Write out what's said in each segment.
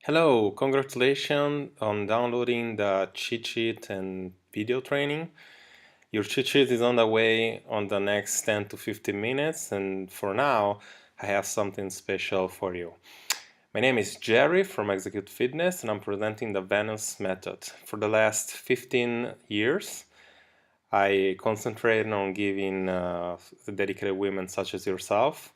Hello, congratulations on downloading the cheat sheet and video training. Your cheat sheet is on the way on the next 10 to 15 minutes, and for now, I have something special for you. My name is Jerry from Execute Fitness, and I'm presenting the Venice Method. For the last 15 years, I concentrated on giving dedicated women such as yourself,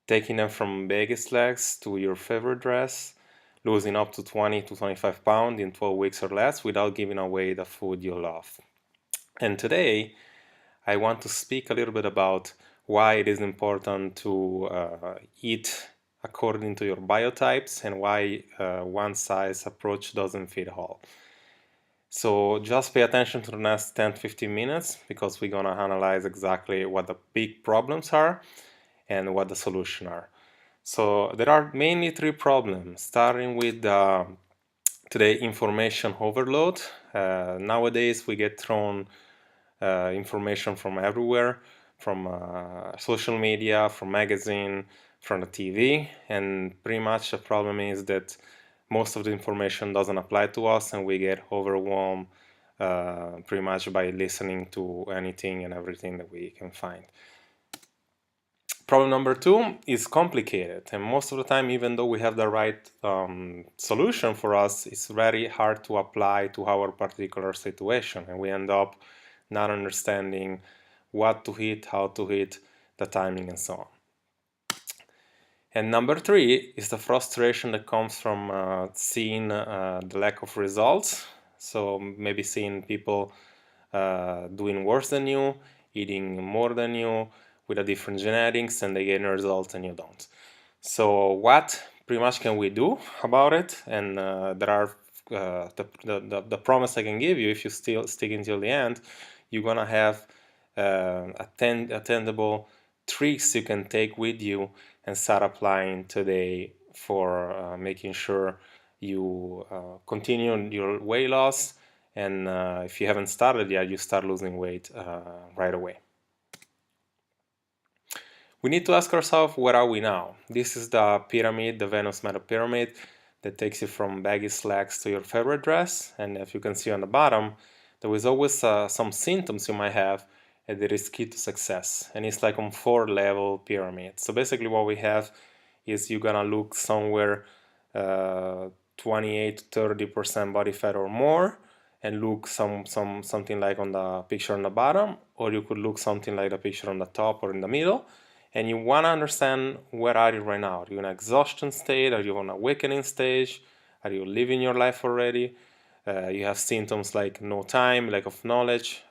taking them from biggest legs to your favorite dress, losing up to 20 to 25 pounds in 12 weeks or less without giving away the food you love. And today, I want to speak a little bit about why it is important to eat according to your biotypes and why one size approach doesn't fit all. So just pay attention to the next 10-15 minutes because we're gonna analyze exactly what the big problems are and what the solution are. So there are mainly three problems, starting with today information overload. Nowadays we get thrown information from everywhere, from social media, from magazine, from the TV, and pretty much the problem is that most of the information doesn't apply to us and we get overwhelmed pretty much by listening to anything and everything that we can find. Problem number two is complicated, and most of the time, even though we have the right solution for us, it's very hard to apply to our particular situation, and we end up not understanding what to eat, how to eat, the timing, and so on. And number three is the frustration that comes from seeing the lack of results. So maybe seeing people doing worse than you, eating more than you, with a different genetics, and they get results and you don't. So what pretty much can we do about it? And there are the promise I can give you, if you still stick until the end, you're gonna have attainable tricks you can take with you and start applying today for making sure you continue your weight loss, and if you haven't started yet, you start losing weight right away. We need to ask ourselves, where are we now? This is the pyramid, the Venice Method pyramid, that takes you from baggy slacks to your favorite dress. And if you can see on the bottom, there is always some symptoms you might have, and that is key to success. And it's like on 4-level pyramid. So basically what we have is you're gonna look somewhere 28 to 30% body fat or more, and look something like on the picture on the bottom, or you could look something like the picture on the top or in the middle. And you want to understand, where are you right now? Are you in an exhaustion state? Are you on an awakening stage? Are you living your life already? You have symptoms like no time, lack of knowledge,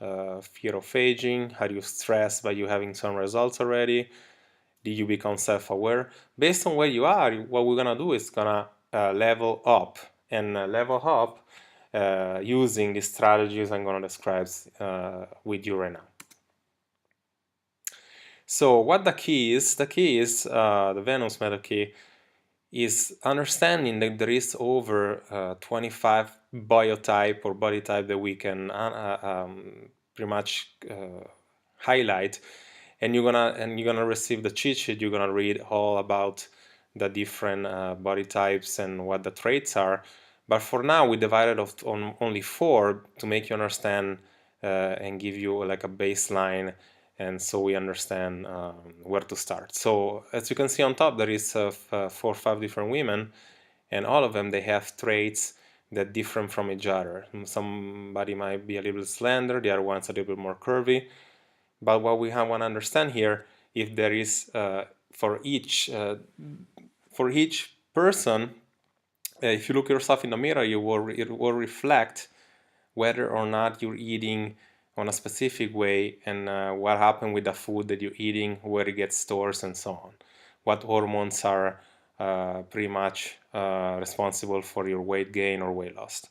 fear of aging. Are you stressed by you having some results already? Did you become self-aware? Based on where you are, what we're gonna do is gonna level up, and level up using the strategies I'm gonna describe with you right now. So what the key is the Venus method key is understanding that there is over 25 biotype or body type that we can pretty much highlight, and you're gonna receive the cheat sheet. You're gonna read all about the different body types and what the traits are. But for now, we divided on only 4 to make you understand and give you like a baseline, and so we understand where to start. So as you can see on top, there is 4 or 5 different women, and all of them, they have traits that different from each other. Somebody might be a little slender, the other one's a little bit more curvy. But what we want to understand here, if there is for each person, if you look yourself in the mirror, it will reflect whether or not you're eating on a specific way, and what happened with the food that you're eating, where it gets stored, and so on. What hormones are pretty much responsible for your weight gain or weight loss.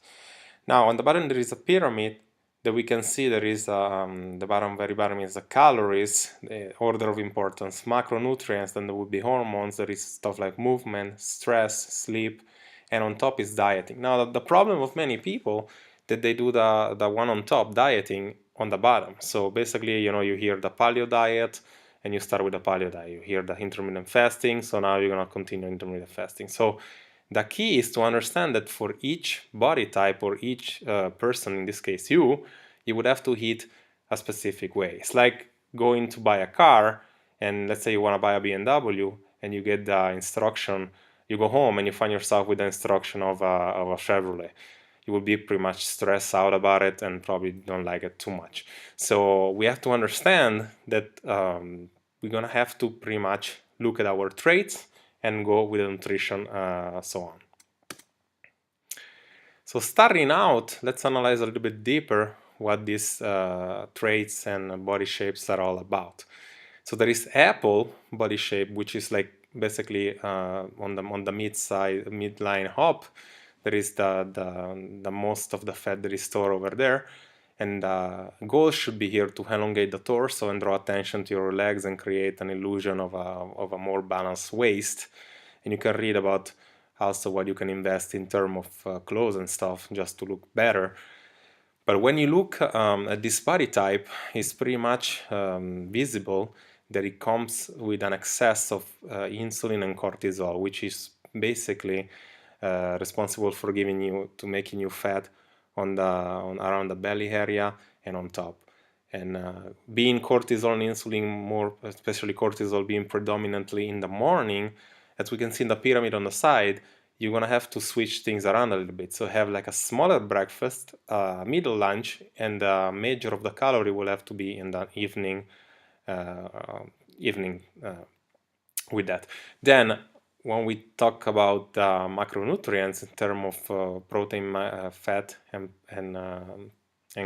Now on the bottom there is a pyramid that we can see. There is the very bottom is the calories, the order of importance, macronutrients, then there would be hormones, there is stuff like movement, stress, sleep, and on top is dieting. Now the problem of many people that they do the one on top, dieting, on the bottom. So basically, you hear the paleo diet and you start with the paleo diet. You hear the intermittent fasting, so now you're gonna continue intermittent fasting. So The key is to understand that for each body type or each person, in this case you would have to hit a specific way. It's like going to buy a car, and let's say you want to buy a BMW and you get the instruction, you go home and you find yourself with the instruction of a Chevrolet. You will be pretty much stressed out about it and probably don't like it too much. So we have to understand that we're gonna have to pretty much look at our traits and go with the nutrition, so on. So starting out, let's analyze a little bit deeper what these traits and body shapes are all about. So there is apple body shape, which is like basically on the midline hop. There is the most of the fat that is stored over there, and the goal should be here to elongate the torso and draw attention to your legs and create an illusion of a more balanced waist. And you can read about also what you can invest in terms of clothes and stuff just to look better. But when you look at this body type, it's pretty much visible that it comes with an excess of insulin and cortisol, which is basically responsible for making you fat around the belly area and on top. And being cortisol and insulin more, especially cortisol being predominantly in the morning, as we can see in the pyramid on the side, you're gonna have to switch things around a little bit. So have like a smaller breakfast, middle lunch, and the major of the calorie will have to be in the evening. With that, then when we talk about macronutrients in terms of protein, fat, and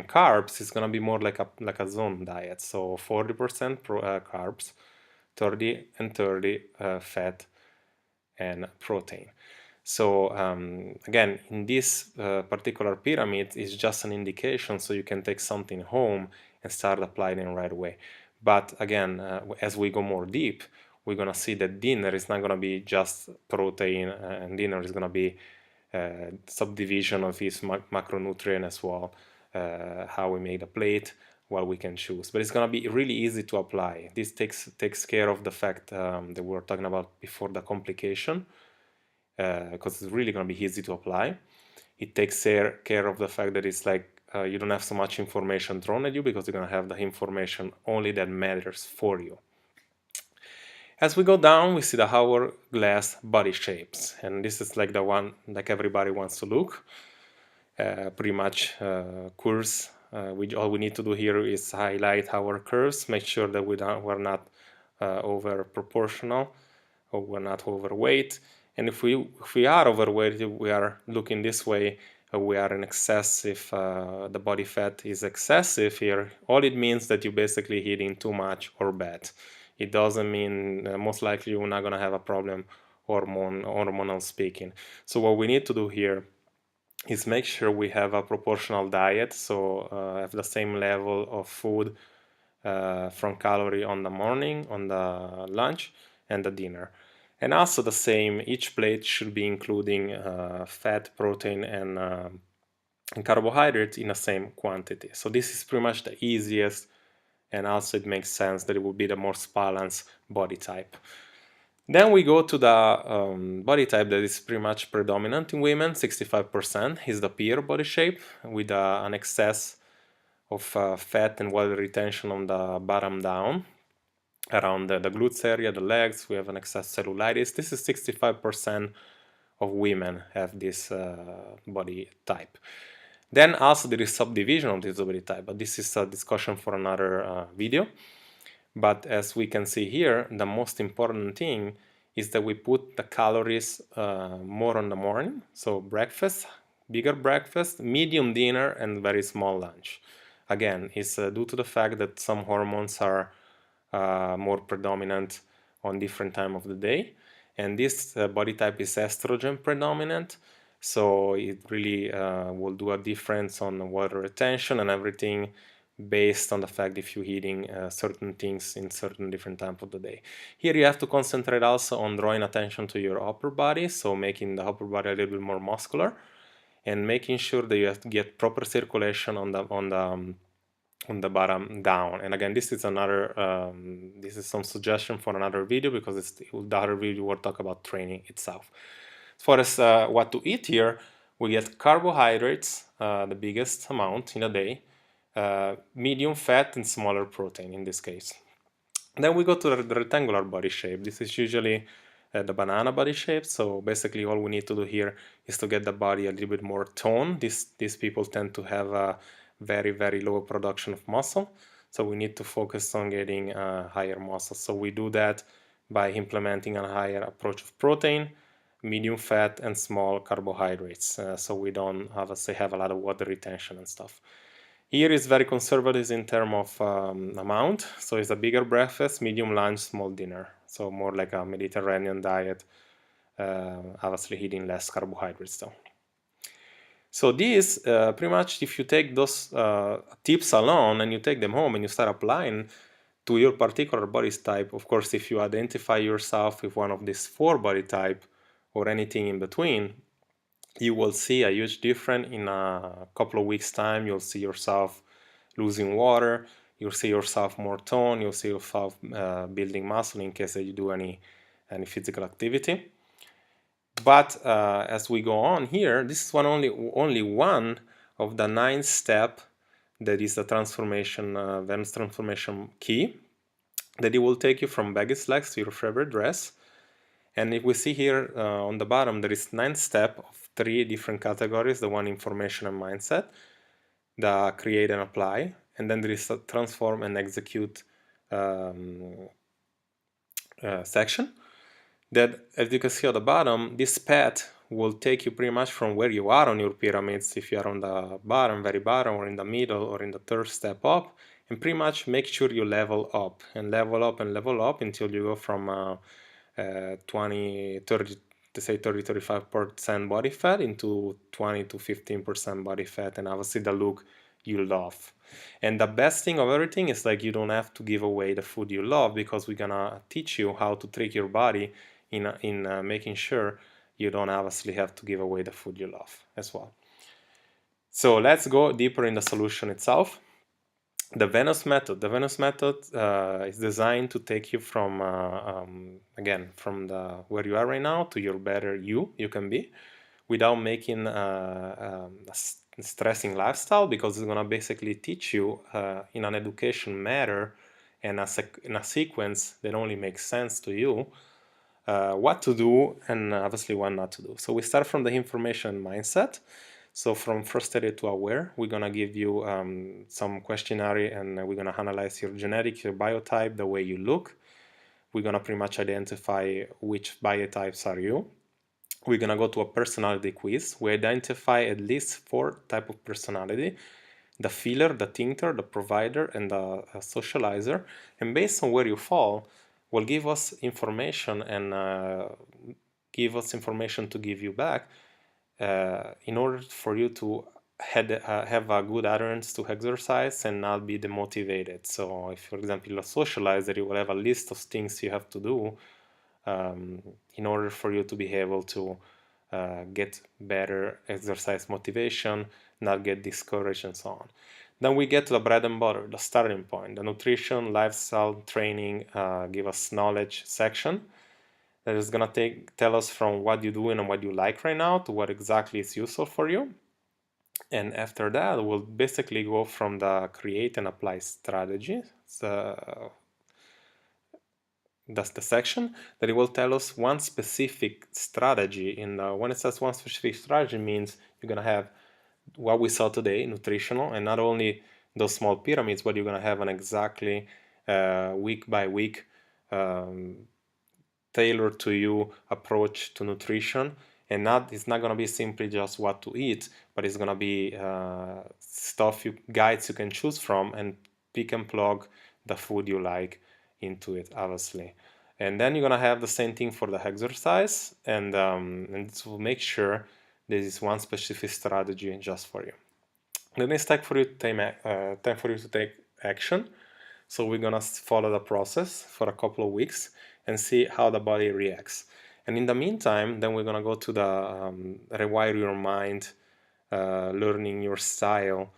carbs, it's gonna be more like a zone diet. So 40% carbs, 30 and 30 fat and protein. So again, in this particular pyramid, it's just an indication, so you can take something home and start applying it right away. But again, as we go more deep, we're gonna see that dinner is not gonna be just protein, and dinner is gonna be subdivision of each macronutrient as well, how we make the plate, what we can choose. But it's gonna be really easy to apply. This takes care of the fact that we were talking about before, the complication, because it's really gonna be easy to apply. It takes care of the fact that it's like you don't have so much information thrown at you, because you're gonna have the information only that matters for you. As we go down, we see the hourglass body shapes, and this is like the one like everybody wants to look. Pretty much curves. All we need to do here is highlight our curves, make sure that we're not over proportional, or we're not overweight. And if we are overweight, we are looking this way, we are in excess. If the body fat is excessive here, all it means that you're basically eating too much or bad. It doesn't mean, most likely you're not going to have a problem hormonal speaking. So what we need to do here is make sure we have a proportional diet, so have the same level of food from calorie on the morning, on the lunch, and the dinner. And also the same, each plate should be including fat, protein, and carbohydrates in the same quantity. So this is pretty much the easiest, and also it makes sense that it will be the most balanced body type. Then we go to the body type that is pretty much predominant in women. 65% is the pear body shape, with an excess of fat and water retention on the bottom down, around the glutes area, the legs. We have an excess cellulitis. This is 65% of women have this body type. Then also there is subdivision of this body type, but this is a discussion for another video. But as we can see here, the most important thing is that we put the calories more on the morning. So breakfast, bigger breakfast, medium dinner, and very small lunch. Again, it's due to the fact that some hormones are more predominant on different time of the day. And this body type is estrogen predominant. So it really will do a difference on water retention and everything, based on the fact if you're eating certain things in certain different times of the day. Here you have to concentrate also on drawing attention to your upper body, so making the upper body a little bit more muscular, and making sure that you have to get proper circulation on the bottom down. And again, this is this is some suggestion for another video, because the other video will talk about training itself. As far as what to eat here, we get carbohydrates, the biggest amount in a day, medium fat and smaller protein in this case. Then we go to the rectangular body shape. This is usually the banana body shape. So basically all we need to do here is to get the body a little bit more toned. These people tend to have a very, very low production of muscle. So we need to focus on getting higher muscle. So we do that by implementing a higher approach of protein, medium fat, and small carbohydrates. So we don't obviously have a lot of water retention and stuff. Here is very conservative in terms of amount. So it's a bigger breakfast, medium lunch, small dinner. So more like a Mediterranean diet, obviously eating less carbohydrates though. So this, pretty much if you take those tips alone and you take them home and you start applying to your particular body type, of course, if you identify yourself with one of these 4 body type or anything in between, you will see a huge difference in a couple of weeks time. You'll see yourself losing water, you'll see yourself more toned, you'll see yourself building muscle in case that you do any physical activity. But as we go on here, this is only one of the 9 steps that is the transformation, Venice transformation key, that it will take you from baggy slacks to your favorite dress. And if we see here on the bottom, there is 9 steps of 3 different categories: the one information and mindset, the create and apply, and then there is a transform and execute section. That, as you can see at the bottom, this path will take you pretty much from where you are on your pyramids, if you are on the bottom, very bottom, or in the middle, or in the 3rd step up, and pretty much make sure you level up and level up and level up until you go from 20, 30, to say 30-35% body fat into 20 to 15% body fat, and obviously the look you love. And the best thing of everything is like you don't have to give away the food you love, because we're gonna teach you how to trick your body in making sure you don't obviously have to give away the food you love as well. So let's go deeper in the solution itself. The Venice Method. The Venice Method is designed to take you from, again, from where you are right now to your better you can be, without making a stressing lifestyle, because it's going to basically teach you in an education matter and in a sequence that only makes sense to you, what to do and obviously what not to do. So we start from the information mindset. So from frustrated to aware, we're going to give you some questionnaire, and we're going to analyze your genetic, your biotype, the way you look. We're going to pretty much identify which biotypes are you. We're going to go to a personality quiz. We identify at least 4 types of personality: the feeler, the thinker, the provider, and the socializer. And based on where you fall, will give us information and give us information to give you back in order for you to have a good adherence to exercise and not be demotivated. So if, for example, you're a socializer, you will have a list of things you have to do in order for you to be able to get better exercise motivation, not get discouraged, and so on. Then we get to the bread and butter, the starting point, the nutrition, lifestyle, training, give us knowledge section. That is going to tell us from what you do and what you like right now to what exactly is useful for you. And after that, we'll basically go from the create and apply strategy. That's the section that it will tell us one specific strategy. And when it says one specific strategy, means you're going to have what we saw today, nutritional, and not only those small pyramids, but you're going to have an exactly week by week tailored to you approach to nutrition. And it's not going to be simply just what to eat, but it's going to be guides you can choose from, and pick and plug the food you like into it, obviously. And then you're going to have the same thing for the exercise, and this will make sure this is one specific strategy just for you. Then it's time for you to take action. So we're going to follow the process for a couple of weeks and see how the body reacts. And in the meantime, then we're going to go to the rewire your mind, learning your style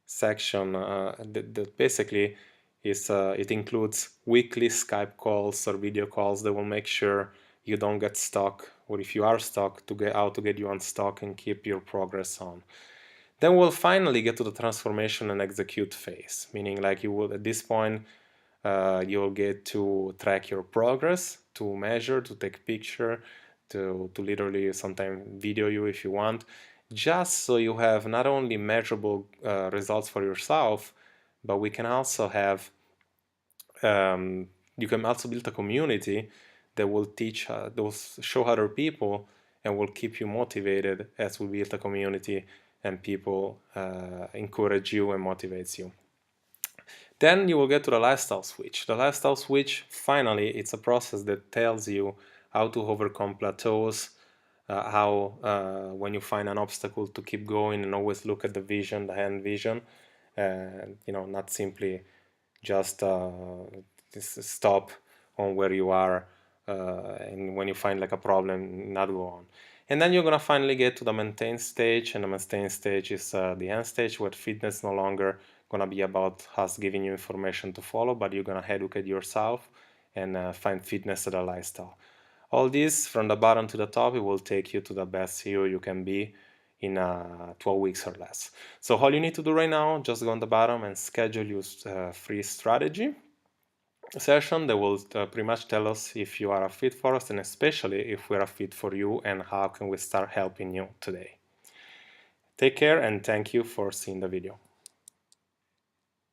section that basically is it includes weekly Skype calls or video calls that will make sure you don't get stuck or if you are stuck, to get how to get you unstuck and keep your progress on. Then we'll finally get to the transformation and execute phase, meaning like you will, at this point, you'll get to track your progress, to measure, to take picture, to literally sometimes video you if you want, just so you have not only measurable results for yourself, but we can also have, you can also build a community that will teach, will show other people and will keep you motivated as we build a community and people encourage you and motivates you. Then you will get to the lifestyle switch. The lifestyle switch, finally, it's a process that tells you how to overcome plateaus, how when you find an obstacle to keep going and always look at the vision, the end vision, not simply just stop on where you are, and when you find like a problem, not go on. And then you're gonna finally get to the maintain stage, and the maintain stage is the end stage where fitness no longer gonna be about us giving you information to follow, but you're gonna educate yourself and find fitness as a lifestyle. All this from the bottom to the top, it will take you to the best CEO you can be in 12 weeks or less. So all you need to do right now, just go on the bottom and schedule your free strategy session that will pretty much tell us if you are a fit for us, and especially if we're a fit for you, and how can we start helping you today. Take care and thank you for seeing the video.